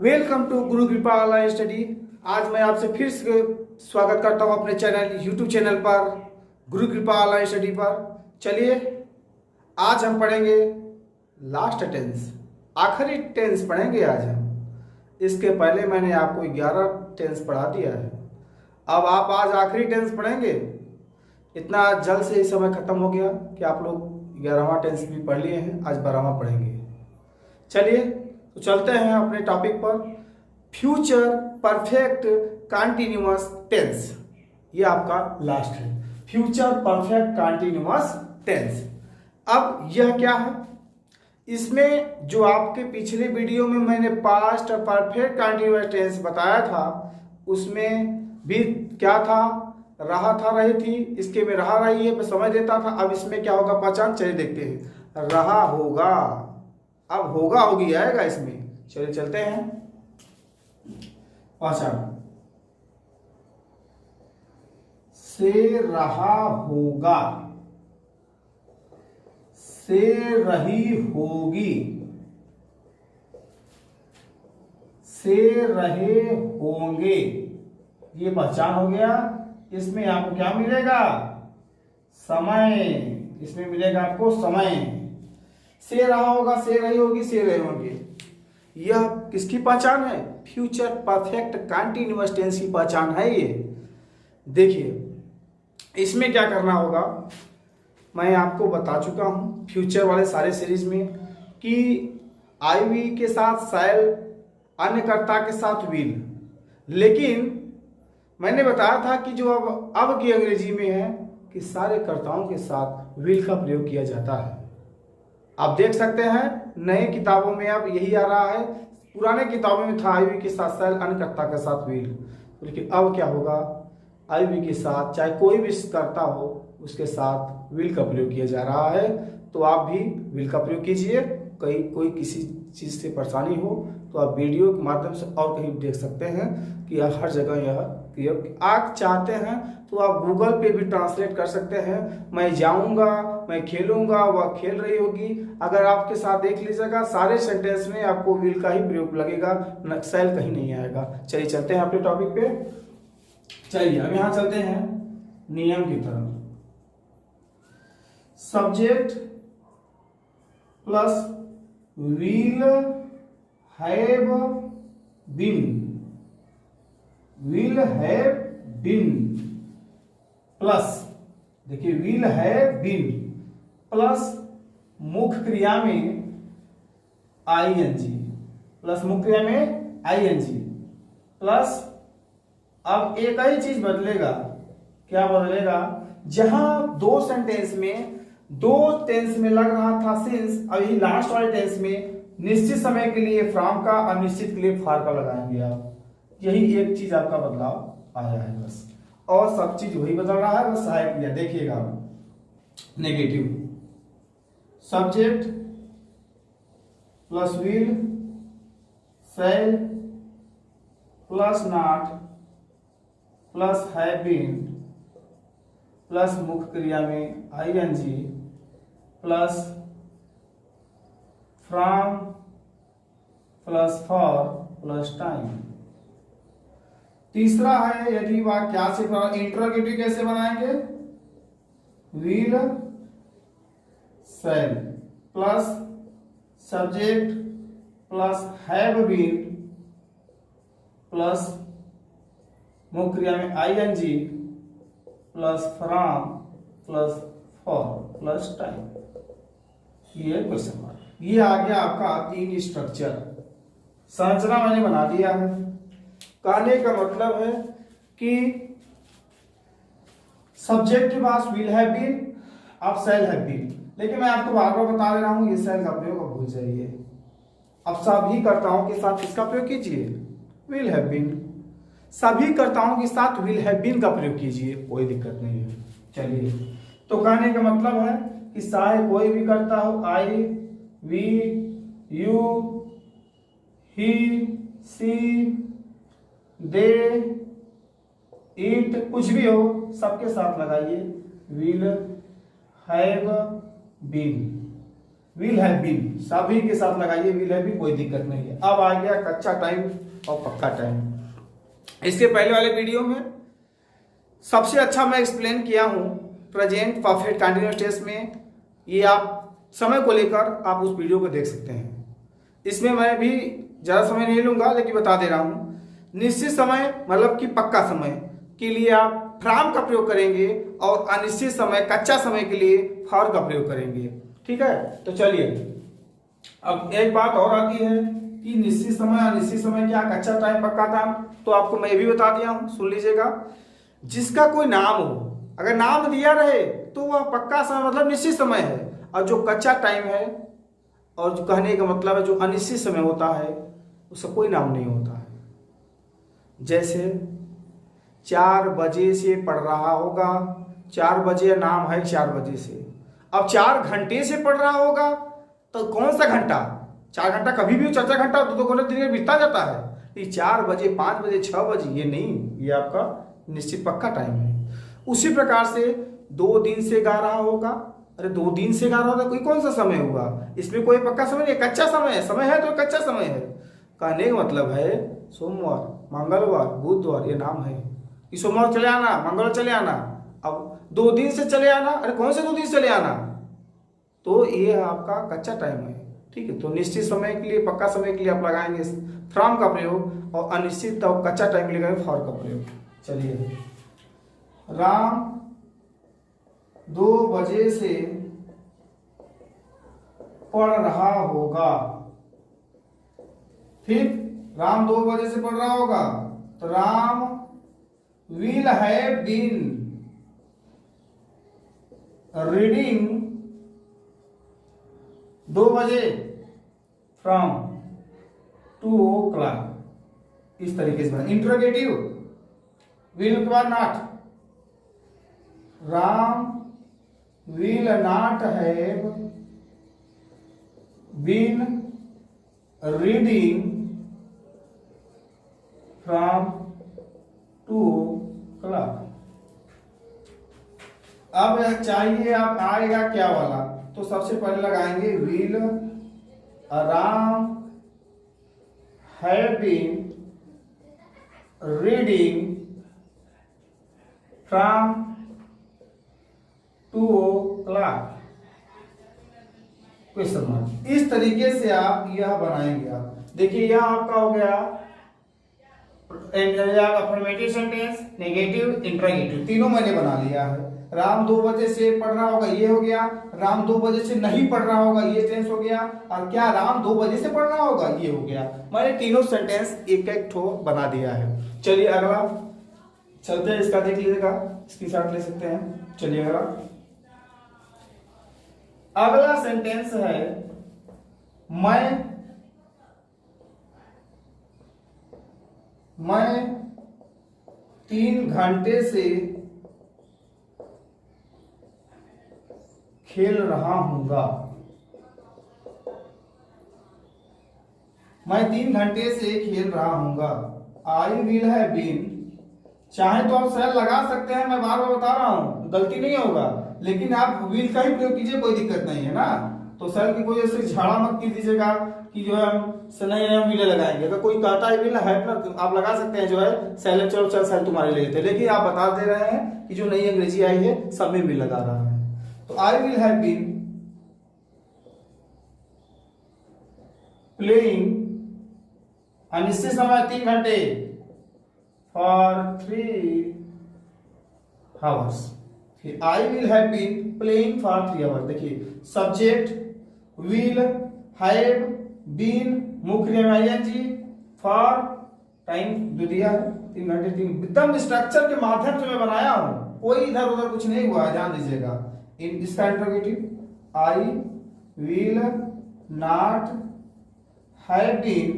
Welcome to गुरु कृपा online study. आज मैं आपसे फिर से स्वागत करता हूं अपने चैनल यूट्यूब चैनल पर गुरु कृपा ऑनलाइन स्टडी पर। चलिए आज हम पढ़ेंगे लास्ट टेंस, आखिरी टेंस पढ़ेंगे आज हम। इसके पहले मैंने आपको 11 टेंस पढ़ा दिया है, अब आप आज आखिरी टेंस पढ़ेंगे। इतना जल्द से ही समय खत्म हो गया कि आप लोग 11वां टेंस भी पढ़ लिए हैं, आज 12वां पढ़ेंगे। चलिए तो चलते हैं अपने टॉपिक पर। फ्यूचर परफेक्ट कंटिन्यूअस टेंस, ये आपका लास्ट है, फ्यूचर परफेक्ट कंटिन्यूअस टेंस। अब यह क्या है, इसमें जो आपके पिछले वीडियो में मैंने पास्ट परफेक्ट कंटिन्यूअस टेंस बताया था, उसमें भी क्या था, रहा था रही थी, इसके में रहा रही है, मैं समझ देता था। अब इसमें क्या होगा पहचान, चलिए देखते हैं। रहा होगा, अब होगा होगी आएगा इसमें। चलिए चलते हैं पहचान। से रहा होगा, से रही होगी, से रहे होंगे, ये पहचान हो गया। इसमें आपको क्या मिलेगा, समय, इसमें मिलेगा आपको समय। से रहा होगा, से रही होगी, से रहे होंगे, यह किसकी पहचान है, फ्यूचर परफेक्ट कंटिन्यूअस टेंस की पहचान है ये। देखिए इसमें क्या करना होगा, मैं आपको बता चुका हूं फ्यूचर वाले सारे सीरीज में कि आई वी के साथ शैल, अन्य कर्ता के साथ विल, लेकिन मैंने बताया था कि जो अब की अंग्रेजी में है कि सारे कर्ताओं के साथ विल का प्रयोग किया जाता है। आप देख सकते हैं नए किताबों में अब यही आ रहा है, पुराने किताबों में था आई वी के साथ शैल, अन्य कर्ता के साथ विल, लेकिन अब क्या होगा, आई वी के साथ चाहे कोई भी कर्ता हो उसके साथ विल का प्रयोग किया जा रहा है। तो आप भी विल का प्रयोग कीजिए। कोई किसी चीज़ से परेशानी हो तो आप वीडियो के माध्यम से और कहीं देख सकते हैं कि हर जगह यह प्रयोग। आप चाहते हैं तो आप गूगल पे भी ट्रांसलेट कर सकते हैं। मैं जाऊंगा, मैं खेलूंगा, वह खेल रही होगी, अगर आपके साथ देख लीजिएगा सारे सेंटेंस में आपको विल का ही प्रयोग लगेगा, शैल कहीं नहीं आएगा। चलिए चलते हैं अपने टॉपिक पे। चलिए अब यहां चलते हैं नियम की तरफ। Subject plus will have been, will have been plus, देखिए विल हैव बीन प्लस मुख्य क्रिया में आईएनजी, प्लस मुख्य क्रिया में आईएनजी प्लस, अब एक ही चीज बदलेगा, क्या बदलेगा, जहां दो सेंटेंस में, दो टेंस में लग रहा था सिंस, अभी लास्ट वाले टेंस में निश्चित समय के लिए फ्रॉम का, अनिश्चित के लिए फॉर का लगाएंगे आप। यही एक चीज आपका बदलाव आया है बस, और सब चीज वही बदल रहा है, बस सहायक क्रिया देखिएगा। Negative subject plus will shall plus not plus have been plus मुख्य क्रिया में ING plus from plus for plus time. तीसरा है यदि वाक्य से इंट्रोगेटिव कैसे बनाएंगे, will shall plus subject plus have been plus मुख्य क्रिया में ING plus from plus for plus time. ये क्वेश्चन मार्क, ये आ गया आपका 3 स्ट्रक्चर। संरचना मैंने बना दिया है। कहने का मतलब है कि सब्जेक्ट के पास विल हैव बीन, अब शैल हैव बीन, लेकिन मैं आपको बार बार बता दे रहा हूं ये शैल का प्रयोग अब भूल जाइए। अब सभी कर्ताओं के साथ इसका प्रयोग कीजिए, विल हैव बीन, सभी कर्ताओं के साथ विल हैव बीन का प्रयोग कीजिए, कोई दिक्कत नहीं है। चलिए तो कहने का मतलब है कि चाहे कोई भी करता हो, I we you he she they it, कुछ भी हो सबके साथ लगाइए will have been, will have been सभी के साथ लगाइए, विल हैव बीन, कोई दिक्कत नहीं है। अब आ गया कच्चा टाइम और पक्का टाइम। इसके पहले वाले वीडियो में सबसे अच्छा मैं एक्सप्लेन किया हूं प्रेजेंट परफेक्ट कंटिन्यूअस टेंस में, ये आप समय को लेकर आप उस वीडियो को देख सकते हैं। इसमें मैं भी ज़्यादा समय नहीं लूंगा, लेकिन बता दे रहा हूं निश्चित समय मतलब कि पक्का समय के लिए आप फ्रॉम का प्रयोग करेंगे और अनिश्चित समय कच्चा समय के लिए फॉर का प्रयोग करेंगे। ठीक है, तो चलिए अब एक बात और आती है कि निश्चित समय अनिश्चित समय क्या, कच्चा टाइम पक्का टाइम, तो आपको मैं ये भी बता दिया हूं, सुन लीजिएगा। जिसका कोई नाम हो, अगर नाम दिया रहे तो वह पक्का समय मतलब निश्चित समय है, और जो कच्चा टाइम है और जो कहने का मतलब है जो अनिश्चित समय होता है उसका कोई नाम नहीं होता है। जैसे 4 बजे से पढ़ रहा होगा, 4 बजे नाम है 4 बजे से। अब 4 घंटे से पढ़ रहा होगा तो कौन सा घंटा, 4 घंटा कभी भी 4 घंटा 2 घंटे दिन में बीतता जाता है। ये 4 बजे 5 बजे 6 बजे ये नहीं, ये आपका निश्चित पक्का टाइम है। उसी प्रकार से 2 दिन से गा रहा होगा, अरे 2 दिन से गा रहा होगा, कोई कौन सा समय हुआ, इसमें कोई पक्का समय नहीं, कच्चा समय है। समय है तो कच्चा समय है। कहने का मतलब है सोमवार, मंगलवार, बुधवार ये नाम है कि सोमवार चले आना, मंगलवार चले आना। अब 2 दिन से चले आना, अरे कौन से 2 दिन से चले आना, तो ये आपका कच्चा टाइम है। ठीक है, तो निश्चित समय के लिए पक्का समय के लिए आप लगाएंगे फ्रॉम का प्रयोग, और अनिश्चित और कच्चा टाइम के लिए लगाएंगे फॉर का प्रयोग। चलिए, राम 2 बजे से पढ़ रहा होगा। फिर राम 2 बजे से पढ़ रहा होगा तो Ram will have been reading 2 बजे फ्रॉम 2 o'clock। इस तरीके से इंट्रोगेटिव विल के बाद not, Ram will not have been reading from 2 o'clock। अब चाहिए आप आएगा क्या वाला, तो सबसे पहले लगाएंगे will, Ram have been reading from 2 o'clock question mark. इस तरीके से आप यह बनाएंगे। आप देखिए यह आपका हो गया अफर्मेटिव सेंटेंस, नेगेटिव, इंट्रोगेटिव, तीनों मैंने बना लिया है। राम 2 बजे से पढ़ रहा होगा ये हो गया, राम 2 बजे से नहीं पढ़ रहा होगा ये टेंस हो गया, और क्या राम 2 बजे से पढ़ रहा होगा ये हो गया। मैंने तीनों सेंटेंस एक एक ठो बना दिया है। चलिए अगला चलते हैं, इसका देख लीजिएगा, स्क्रीनशॉट ले सकते हैं। चलिए अगला सेंटेंस है मैं 3 घंटे से खेल रहा हूंगा। मैं 3 घंटे से खेल रहा हूंगा। आई विल हैव बीन, चाहे तो आप सेल लगा सकते हैं, मैं बार बार बता रहा हूं, गलती नहीं होगा, लेकिन आप विल का ही प्रयोग कीजिए, कोई दिक्कत नहीं है ना। तो सेल की कोई ऐसे झाड़ा मत की दीजिएगा कि जो है हम नहीं हम विल लगाएंगे। अगर कोई कहता है विल है ना, आप लगा सकते हैं जो है सेल, चलो चल सेल तुम्हारे लिए थे, लेकिन आप बता दे रहे हैं कि जो नई अंग्रेजी आई है सब में विल लगा रहा है। तो I will have been playing, अनिश्चित समय 3 घंटे, फॉर 3 hours। फिर I will have been playing for 3 hours। देखिए सब्जेक्ट विल हैव बीन, मुख्य आईएनजी, फॉर टाइम जो दिया है 3 घंटे, 3 एकदम स्ट्रक्चर के माध्यम से मैं बनाया हूं, कोई इधर उधर कुछ नहीं हुआ है, ध्यान दीजिएगा। इसका interrogative I will not have been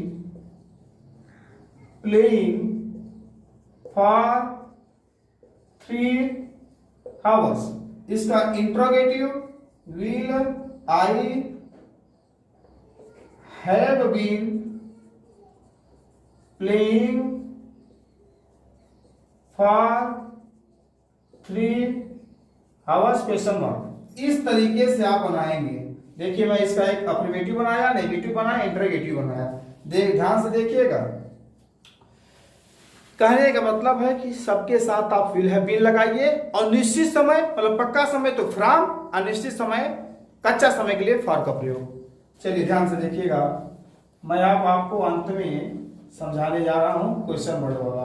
playing for 3 hours। इसका interrogative will I have been playing for 3 hours question mark. इस तरीके से आप बनाएंगे। देखिए मैं इसका एक अफर्मेटिव बनाया, नेगेटिव बनाया, इंटरोगेटिव बनाया। ध्यान से देखिएगा। कहने का मतलब है कि सबके साथ आप विल हैव बीन लगाइए और निश्चित समय मतलब पक्का समय तो फ्रॉम, अनिश्चित समय कच्चा समय के लिए फॉर का प्रयोग। चलिए ध्यान से देखिएगा। मैं आपको अंत में समझाने जा रहा हूं क्वेश्चन वर्ड वाला।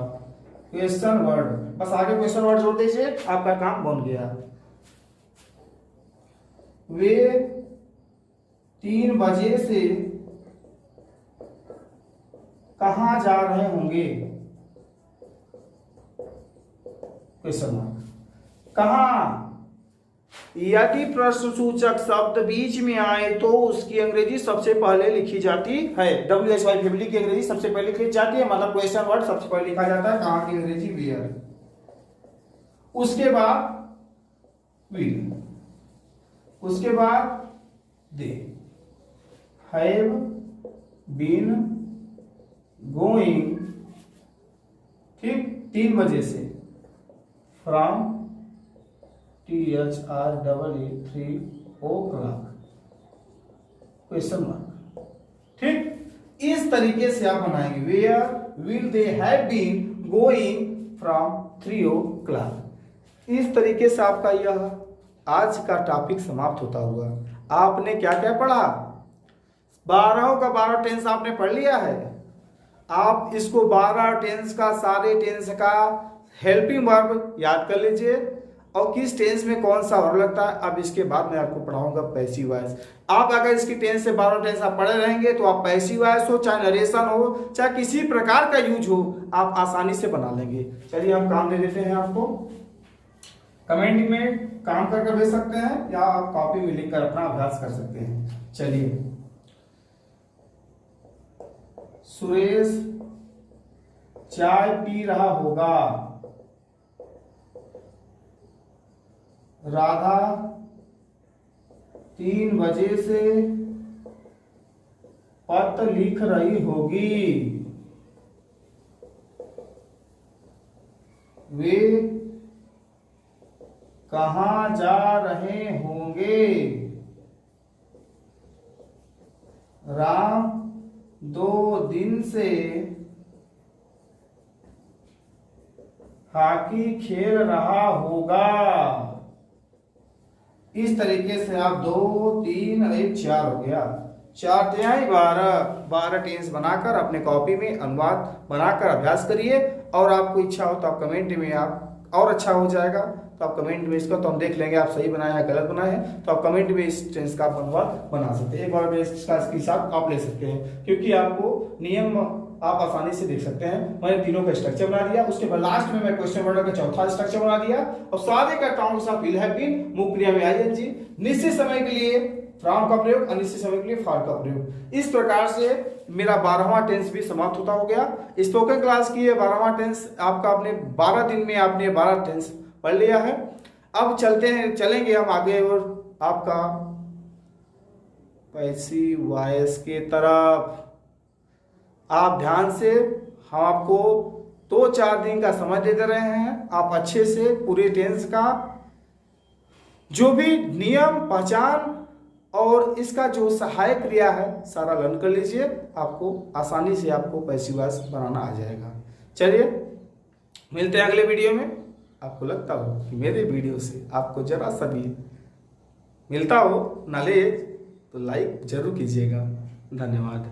क्वेश्चन वर्ड, बस आगे क्वेश्चन वर्ड जोड़ दीजिए, आपका काम बन गया। वे 3 बजे से कहां जा रहे होंगे? Question mark. कहां? यदि प्रश्नसूचक शब्द बीच में आए तो उसकी अंग्रेजी सबसे पहले लिखी जाती है। WHY फैमिली की अंग्रेजी सबसे पहले लिखी जाती है, मतलब क्वेश्चन वर्ड सबसे पहले लिखा जाता है। कहां की अंग्रेजी? वेयर। उसके बाद विल, उसके बाद दे हैव बीन गोइंग, ठीक, 3 बजे से, from THREE 3 o'clock, question mark. ठीक, इस तरीके से आप बनाएंगे। Where will they have been going from 3 o'clock। इस तरीके से आपका यह आज का टॉपिक समाप्त होता हुआ। आपने क्या क्या पढ़ा? 12 का 12 टेंस आपने पढ़ लिया है। आप इसको 12 टेंस का, सारे टेंस का हेल्पिंग वर्ब याद कर लीजिए और किस टेंस में कौन सा वर्ब लगता है। अब इसके बाद मैं आपको पढ़ाऊंगा पैसिव वॉइस। आप अगर इसकी टेंस से 12 टेंस आप पढ़े रहेंगे तो आप पैसिव वॉइस हो, चाहे नरेशन हो, चाहे किसी प्रकार का यूज हो, आप आसानी से बना लेंगे। चलिए हम काम दे देते हैं आपको। कमेंट में काम करके भेज सकते हैं या आप कॉपी में लिखकर अपना अभ्यास कर सकते हैं। चलिए, सुरेश चाय पी रहा होगा। राधा 3 बजे से पत्र लिख रही होगी। वे कहां जा रहे होंगे? राम 2 दिन से हॉकी खेल रहा होगा। इस तरीके से आप 2, 3, 1, 4 हो गया। 4 तिहाई 12 टेंस बनाकर अपने कॉपी में अनुवाद बनाकर अभ्यास करिए। और आपको इच्छा हो तो आप कमेंट में, आप और अच्छा हो जाएगा तो आप कमेंट में इसका तो हम देख लेंगे आप सही बनाए या गलत बनाए हैं, तो आप कमेंट में इस टेंस का अनुवाद बना सकते हैं। एक बार इसका स्क्रीनशॉट आप ले सकते हैं क्योंकि आपको नियम आप आसानी से देख सकते हैं। मैंने तीनों का स्ट्रक्चर बना दिया, उसके बाद लास्ट में मैं क्वेश्चन वर्ड का चौथा स्ट्रक्चर बना दिया और सारे करताओं के साथ विल हैव बीन, मुख्य क्रिया में आईएनजी, निश्चित समय के लिए फ्रॉम का प्रयोग, अनिश्चित समय के लिए फॉर का प्रयोग। इस प्रकार से मेरा 12वां टेंस भी समाप्त होता हो गया। स्पोकन क्लास की है 12वां टेंस आपका, आपने 12 दिन में आपने 12 टेंस पढ़ लिया है। अब चलेंगे हम आगे और आपका पैसिव वॉइस के तरफ। आप ध्यान से, हम आपको 2-4 दिन का समय दे रहे हैं। आप अच्छे से पूरे टेंस का जो भी नियम, पहचान और इसका जो सहायक क्रिया है सारा लर्न कर लीजिए। आपको आसानी से आपको पैसिव वॉइस बनाना आ जाएगा। चलिए मिलते हैं अगले वीडियो में। आपको लगता हो कि मेरे वीडियो से आपको जरा सा भी मिलता हो नॉलेज तो लाइक जरूर कीजिएगा। धन्यवाद।